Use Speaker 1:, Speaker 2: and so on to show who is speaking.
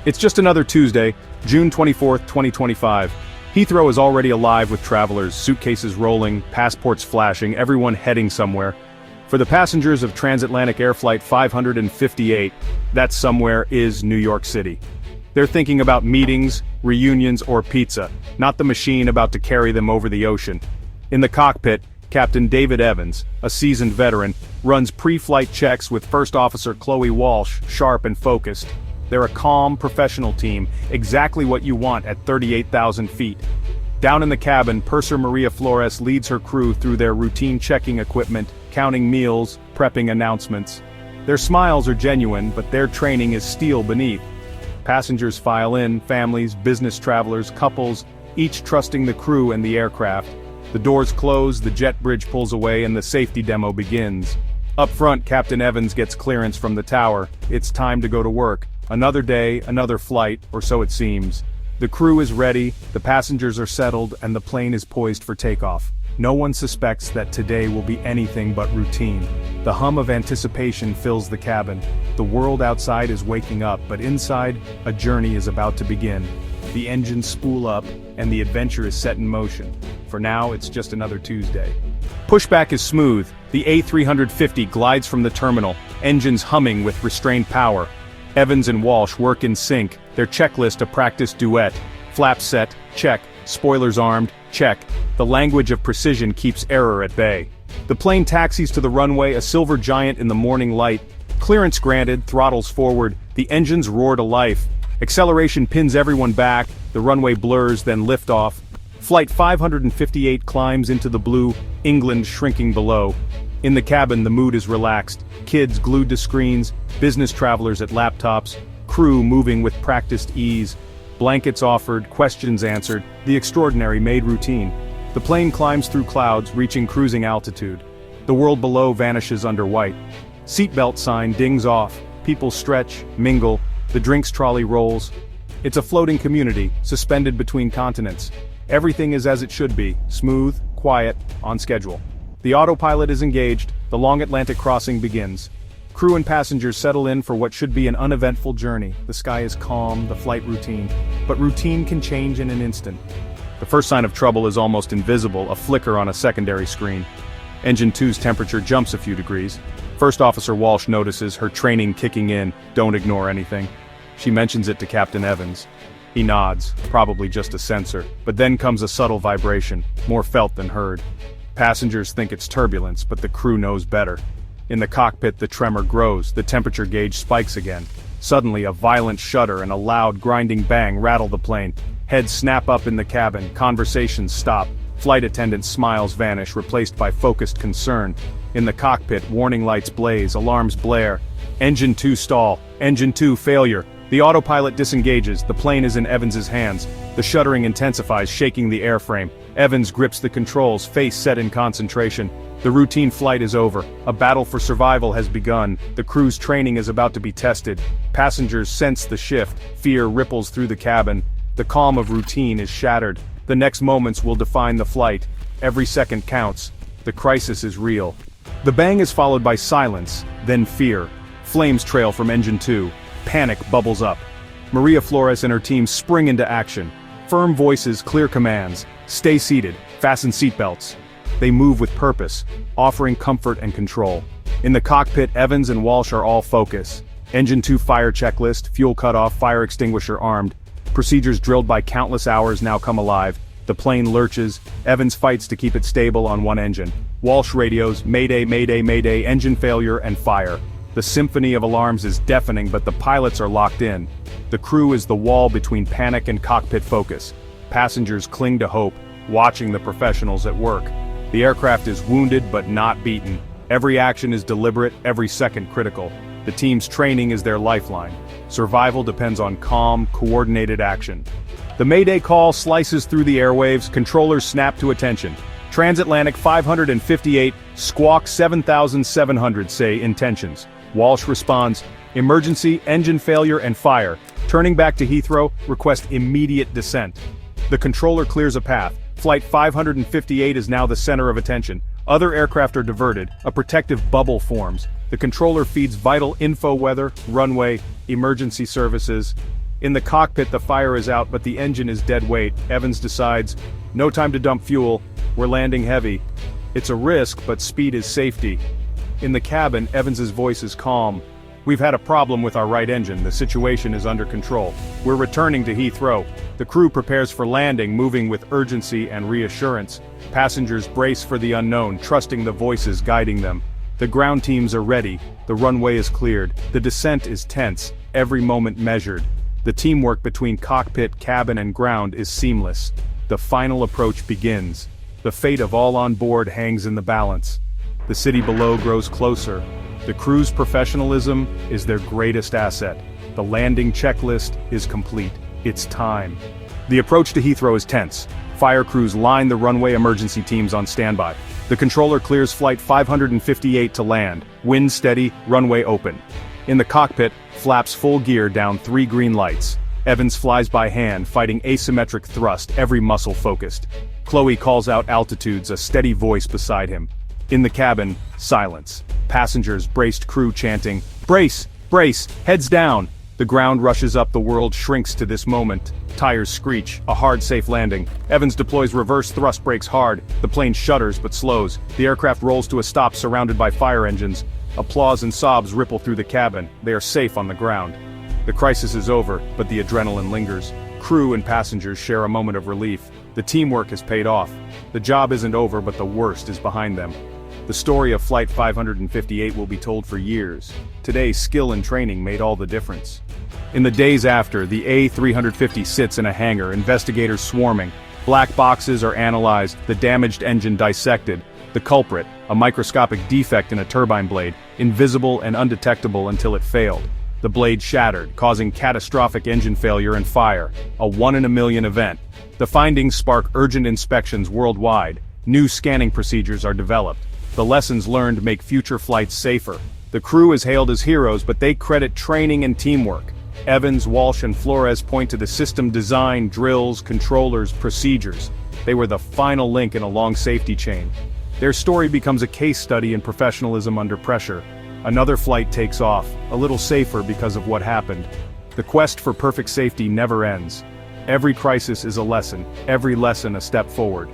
Speaker 1: It's just another Tuesday, June 24th, 2025. Heathrow is already alive with travelers, suitcases rolling, passports flashing, everyone heading somewhere. For the passengers of transatlantic air flight 558, that somewhere is New York City. They're thinking about meetings, reunions, or pizza, not the machine about to carry them over the ocean. In the cockpit, Captain David Evans, a seasoned veteran, runs pre-flight checks with First Officer Chloe Walsh, sharp and focused. They're a calm, professional team, exactly what you want at 38,000 feet. Down in the cabin, Purser Maria Flores leads her crew through their routine checking equipment, counting meals, prepping announcements. Their smiles are genuine, but their training is steel beneath. Passengers file in, families, business travelers, couples, each trusting the crew and the aircraft. The doors close, the jet bridge pulls away, and the safety demo begins. Up front, Captain Evans gets clearance from the tower. It's time to go to work. Another day, another flight, or so it seems. The crew is ready, the passengers are settled, and the plane is poised for takeoff. No one suspects that today will be anything but routine. The hum of anticipation fills the cabin. The world outside is waking up, but inside, a journey is about to begin. The engines spool up, and the adventure is set in motion. For now, it's just another Tuesday. Pushback is smooth. The A350 glides from the terminal, engines humming with restrained power. Evans and Walsh work in sync, their checklist a practice duet. Flaps set, check. Spoilers armed, check. The language of precision keeps error at bay. The plane taxis to the runway, a silver giant in the morning light. Clearance granted, throttles forward, the engines roar to life. Acceleration pins everyone back, the runway blurs, then liftoff. Flight 558 climbs into the blue, England shrinking below. In the cabin, the mood is relaxed. Kids glued to screens, business travelers at laptops, crew moving with practiced ease. Blankets offered, questions answered, the extraordinary made routine. The plane climbs through clouds, reaching cruising altitude. The world below vanishes under white. Seatbelt sign dings off, people stretch, mingle, the drinks trolley rolls. It's a floating community, suspended between continents. Everything is as it should be, smooth, quiet, on schedule. The autopilot is engaged, the long Atlantic crossing begins. Crew and passengers settle in for what should be an uneventful journey. The sky is calm, the flight routine. But routine can change in an instant. The first sign of trouble is almost invisible, a flicker on a secondary screen. Engine 2's temperature jumps a few degrees. First Officer Walsh notices, her training kicking in, don't ignore anything. She mentions it to Captain Evans. He nods, probably just a sensor, but then comes a subtle vibration, more felt than heard. Passengers think it's turbulence, but the crew knows better. In the cockpit, the tremor grows, the temperature gauge spikes again. Suddenly, a violent shudder and a loud, grinding bang rattle the plane. Heads snap up in the cabin, conversations stop. Flight attendants' smiles vanish, replaced by focused concern. In the cockpit, warning lights blaze, alarms blare. Engine 2 stall, Engine 2 failure. The autopilot disengages, the plane is in Evans's hands. The shuddering intensifies, shaking the airframe. Evans grips the controls, face set in concentration. The routine flight is over. A battle for survival has begun. The crew's training is about to be tested. Passengers sense the shift. Fear ripples through the cabin. The calm of routine is shattered. The next moments will define the flight. Every second counts. The crisis is real. The bang is followed by silence, then fear. Flames trail from Engine 2. Panic bubbles up. Maria Flores and her team spring into action. Firm voices, clear commands. Stay seated, fasten seatbelts. They move with purpose, offering comfort and control. In the cockpit, Evans and Walsh are all focus. Engine 2 fire checklist, fuel cutoff, fire extinguisher armed. Procedures drilled by countless hours now come alive. The plane lurches. Evans fights to keep it stable on one engine. Walsh radios, mayday, mayday, mayday, engine failure, and fire. The symphony of alarms is deafening, but the pilots are locked in. The crew is the wall between panic and cockpit focus. Passengers cling to hope, watching the professionals at work. The aircraft is wounded but not beaten. Every action is deliberate, every second critical. The team's training is their lifeline. Survival depends on calm, coordinated action. The Mayday call slices through the airwaves, controllers snap to attention. Transatlantic 558, squawk 7,700 say intentions. Walsh responds, emergency, engine failure and fire. Turning back to Heathrow, request immediate descent. The controller clears a path. Flight 558 is now the center of attention. Other aircraft are diverted, a protective bubble forms. The controller feeds vital info, weather, runway, emergency services. In the cockpit, the fire is out, but the engine is dead weight. Evans decides, no time to dump fuel, we're landing heavy. It's a risk, but speed is safety. In the cabin, Evans's voice is calm. We've had a problem with our right engine, the situation is under control. We're returning to Heathrow. The crew prepares for landing, moving with urgency and reassurance. Passengers brace for the unknown, trusting the voices guiding them. The ground teams are ready, the runway is cleared, the descent is tense, every moment measured. The teamwork between cockpit, cabin and ground is seamless. The final approach begins. The fate of all on board hangs in the balance. The city below grows closer. The crew's professionalism is their greatest asset. The landing checklist is complete. It's time. The approach to Heathrow is tense. Fire crews line the runway, emergency teams on standby. The controller clears flight 558 to land. Wind steady, runway open. In the cockpit, flaps full gear down 3 green lights. Evans flies by hand, fighting asymmetric thrust, every muscle focused. Chloe calls out altitudes, a steady voice beside him. In the cabin, silence. Passengers, braced crew chanting, "Brace! Brace! Heads down!" The ground rushes up, the world shrinks to this moment. Tires screech, a hard, safe landing. Evans deploys reverse thrust brakes hard. The plane shudders but slows. The aircraft rolls to a stop, surrounded by fire engines. Applause and sobs ripple through the cabin. They are safe on the ground. The crisis is over, but the adrenaline lingers. Crew and passengers share a moment of relief. The teamwork has paid off. The job isn't over, but the worst is behind them. The story of Flight 558 will be told for years. Today, skill and training made all the difference. In the days after, the A350 sits in a hangar, investigators swarming. Black boxes are analyzed, the damaged engine dissected. The culprit, a microscopic defect in a turbine blade, invisible and undetectable until it failed. The blade shattered, causing catastrophic engine failure and fire, a 1 in a million event. The findings spark urgent inspections worldwide. New scanning procedures are developed. The lessons learned make future flights safer. The crew is hailed as heroes, but they credit training and teamwork. Evans, Walsh, and Flores point to the system design, drills, controllers, procedures. They were the final link in a long safety chain. Their story becomes a case study in professionalism under pressure. Another flight takes off, a little safer because of what happened. The quest for perfect safety never ends. Every crisis is a lesson, every lesson a step forward.